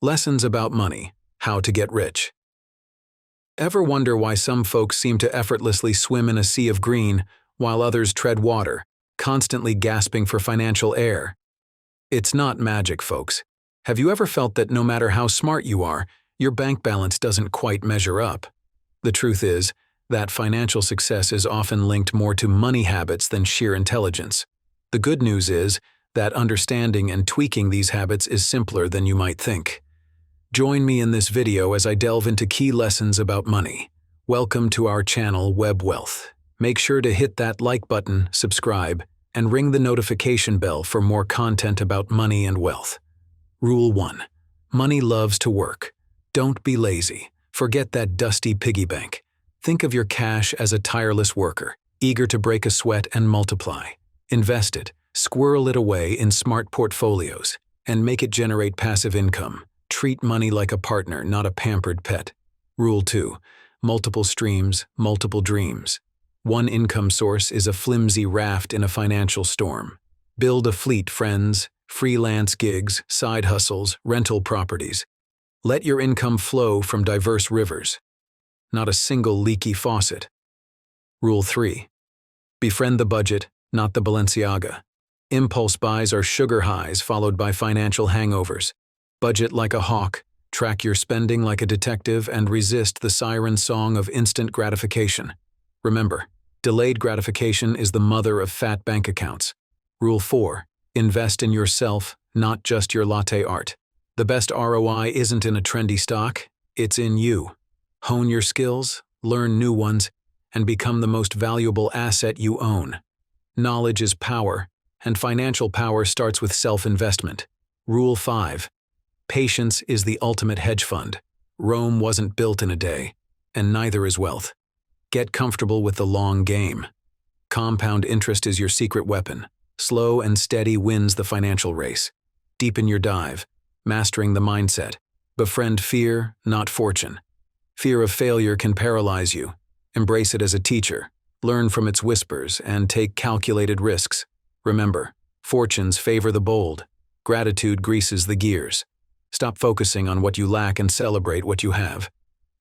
Lessons about money, how to get rich. Ever wonder why some folks seem to effortlessly swim in a sea of green while others tread water, constantly gasping for financial air? It's not magic, folks. Have you ever felt that no matter how smart you are, your bank balance doesn't quite measure up? The truth is that financial success is often linked more to money habits than sheer intelligence. The good news is that understanding and tweaking these habits is simpler than you might think. Join me in this video as I delve into key lessons about money. Welcome to our channel, Web Wealth. Make sure to hit that like button, subscribe, and ring the notification bell for more content about money and wealth. Rule 1. Money loves to work. Don't be lazy. Forget that dusty piggy bank. Think of your cash as a tireless worker, eager to break a sweat and multiply. Invest it, squirrel it away in smart portfolios, and make it generate passive income. Treat money like a partner, not a pampered pet. Rule 2. Multiple streams, multiple dreams. One income source is a flimsy raft in a financial storm. Build a fleet, friends. Freelance gigs, side hustles, rental properties. Let your income flow from diverse rivers, not a single leaky faucet. Rule 3. Befriend the budget, not the Balenciaga. Impulse buys are sugar highs followed by financial hangovers. Budget like a hawk, track your spending like a detective, and resist the siren song of instant gratification. Remember, delayed gratification is the mother of fat bank accounts. Rule 4. Invest in yourself, not just your latte art. The best ROI isn't in a trendy stock, it's in you. Hone your skills, learn new ones, and become the most valuable asset you own. Knowledge is power, and financial power starts with self-investment. Rule 5. Patience is the ultimate hedge fund. Rome wasn't built in a day, and neither is wealth. Get comfortable with the long game. Compound interest is your secret weapon. Slow and steady wins the financial race. Deepen your dive, mastering the mindset. Befriend fear, not fortune. Fear of failure can paralyze you. Embrace it as a teacher. Learn from its whispers and take calculated risks. Remember, fortunes favor the bold. Gratitude greases the gears. Stop focusing on what you lack and celebrate what you have.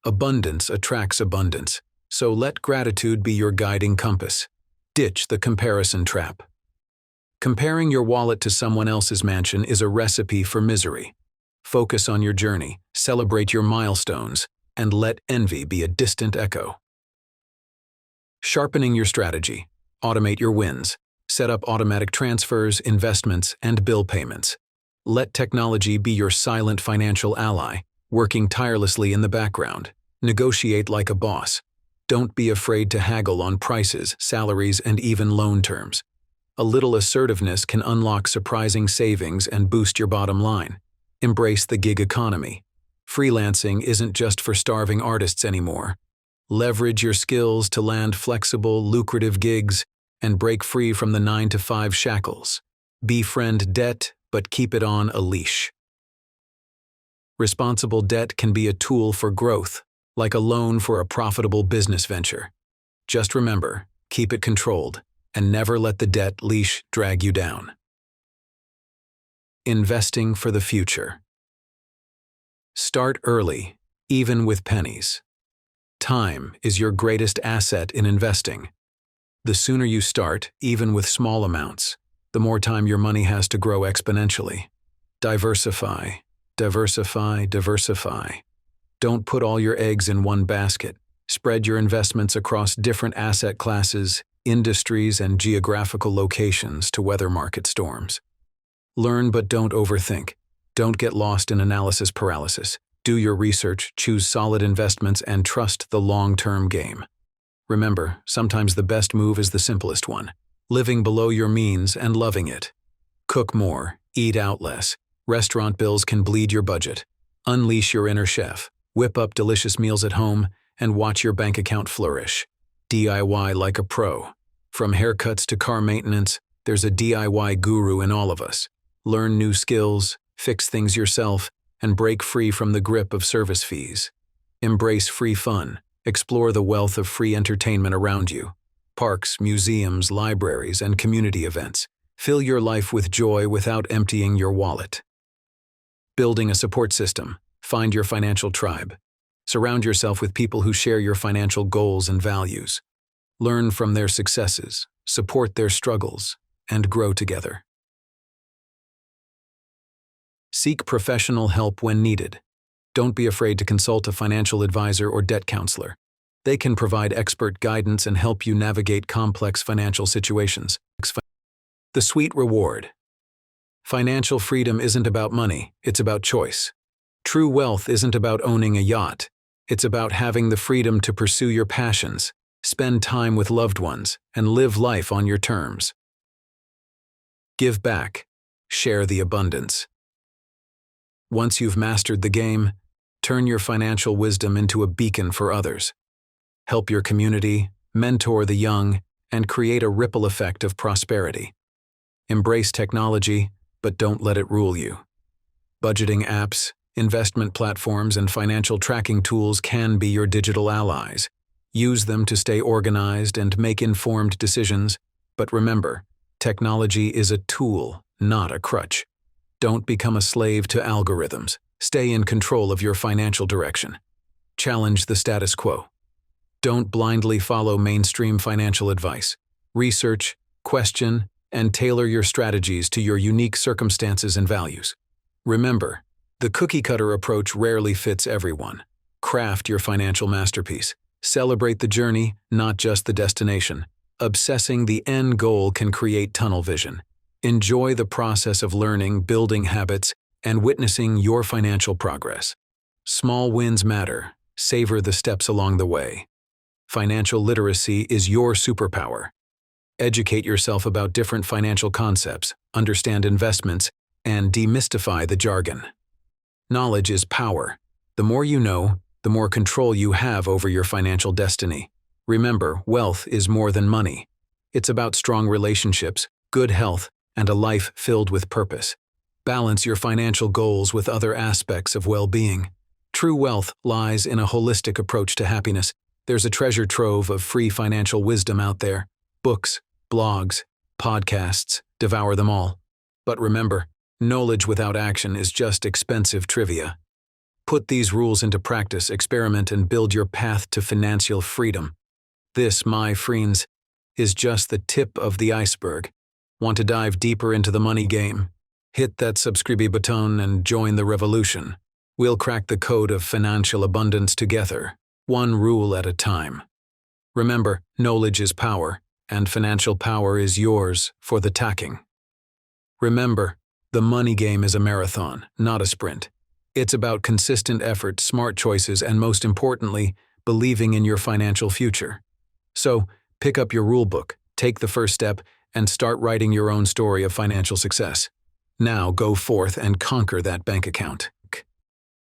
Abundance attracts abundance, so let gratitude be your guiding compass. Ditch the comparison trap. Comparing your wallet to someone else's mansion is a recipe for misery. Focus on your journey, celebrate your milestones, and let envy be a distant echo. Sharpening your strategy. Automate your wins. Set up automatic transfers, investments, and bill payments. Let technology be your silent financial ally, working tirelessly in the background. Negotiate like a boss. Don't be afraid to haggle on prices, salaries, and even loan terms. A little assertiveness can unlock surprising savings and boost your bottom line. Embrace the gig economy. Freelancing isn't just for starving artists anymore. Leverage your skills to land flexible, lucrative gigs and break free from the 9-to-5 shackles. Befriend debt, but keep it on a leash. Responsible debt can be a tool for growth, like a loan for a profitable business venture. Just remember, keep it controlled, and never let the debt leash drag you down. Investing for the future. Start early, even with pennies. Time is your greatest asset in investing. The sooner you start, even with small amounts, the more time your money has to grow exponentially. Diversify, diversify, diversify. Don't put all your eggs in one basket. Spread your investments across different asset classes, industries, and geographical locations to weather market storms. Learn but don't overthink. Don't get lost in analysis paralysis. Do your research, choose solid investments, and trust the long-term game. Remember, sometimes the best move is the simplest one. Living below your means and loving it. Cook more, eat out less. Restaurant bills can bleed your budget. Unleash your inner chef. Whip up delicious meals at home and watch your bank account flourish. DIY like a pro. From haircuts to car maintenance, there's a DIY guru in all of us. Learn new skills, fix things yourself, and break free from the grip of service fees. Embrace free fun. Explore the wealth of free entertainment around you. Parks, museums, libraries, and community events. Fill your life with joy without emptying your wallet. Building a support system. Find your financial tribe. Surround yourself with people who share your financial goals and values. Learn from their successes, support their struggles, and grow together. Seek professional help when needed. Don't be afraid to consult a financial advisor or debt counselor. They can provide expert guidance and help you navigate complex financial situations. The sweet reward. Financial freedom isn't about money, it's about choice. True wealth isn't about owning a yacht. It's about having the freedom to pursue your passions, spend time with loved ones, and live life on your terms. Give back. Share the abundance. Once you've mastered the game, turn your financial wisdom into a beacon for others. Help your community, mentor the young, and create a ripple effect of prosperity. Embrace technology, but don't let it rule you. Budgeting apps, investment platforms, and financial tracking tools can be your digital allies. Use them to stay organized and make informed decisions, but remember, technology is a tool, not a crutch. Don't become a slave to algorithms. Stay in control of your financial direction. Challenge the status quo. Don't blindly follow mainstream financial advice. Research, question, and tailor your strategies to your unique circumstances and values. Remember, the cookie-cutter approach rarely fits everyone. Craft your financial masterpiece. Celebrate the journey, not just the destination. Obsessing the end goal can create tunnel vision. Enjoy the process of learning, building habits, and witnessing your financial progress. Small wins matter. Savor the steps along the way. Financial literacy is your superpower. Educate yourself about different financial concepts, understand investments, and demystify the jargon. Knowledge is power. The more you know, the more control you have over your financial destiny. Remember, wealth is more than money. It's about strong relationships, good health, and a life filled with purpose. Balance your financial goals with other aspects of well-being. True wealth lies in a holistic approach to happiness. There's a treasure trove of free financial wisdom out there. Books, blogs, podcasts, devour them all. But remember, knowledge without action is just expensive trivia. Put these rules into practice, experiment, and build your path to financial freedom. This, my friends, is just the tip of the iceberg. Want to dive deeper into the money game? Hit that subscribe button and join the revolution. We'll crack the code of financial abundance together, one rule at a time. Remember, knowledge is power, and financial power is yours for the taking. Remember, the money game is a marathon, not a sprint. It's about consistent effort, smart choices, and most importantly, believing in your financial future. So, pick up your rulebook, take the first step, and start writing your own story of financial success. Now go forth and conquer that bank account.